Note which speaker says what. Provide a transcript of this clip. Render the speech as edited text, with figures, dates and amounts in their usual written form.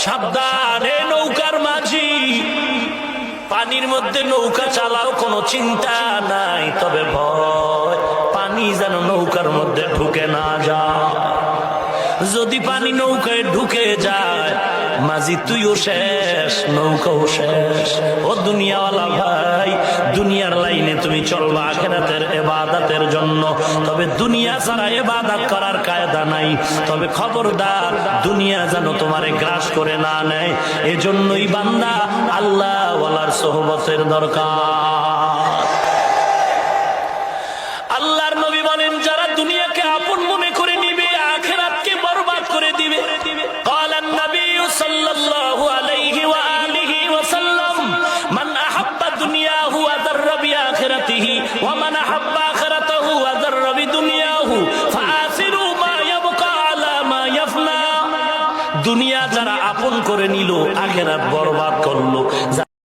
Speaker 1: সাবধান এ নৌকার মাঝি, পানির মধ্যে নৌকা চালাও, কোনো চিন্তা নাই, তবে ভয় পানি যেন নৌকার মধ্যে ঢুকে না যায়। যদি পানি নৌকায় ঢুকে যায় মাঝি তুইও শেষ, নৌকাও শেষ। ও দুনিয়াওয়ালা ভাই, দুনিয়ার লাইনে তুমি চলবা আখিরাতের ইবাদতের জন্য, তবে দুনিয়া ছাড়া ইবাদত করার কায়দা নাই। তবে খবরদার দুনিয়া যেন তোমারে গ্রাস করে না নেয়। এজন্যই বান্দা আল্লাহ ওয়ালার সোহবতের দরকার। আল্লাহর নবী বলেন, যারা দুনিয়াকে আপন মনে করে নিবে আখিরাতকে বরবাদ করে দিবে। ক্বালান নবী সাল্লাল্লাহু আলাইহি ওয়া আলিহি ওয়া সাল্লাম, মান আহাব্বা দুনিয়াহু ওয়া দাররা বিআখিরাতিহি ওয়া মান আহাব্বা আখিরাতাহু ওয়া দাররা বিদুনিয়াহু ফাআসিরু মা ইয়াবকা আলা মা ইয়াফনা। দুনিয়া যারা আপন করে নিল আখিরাত বরবাদ করলো।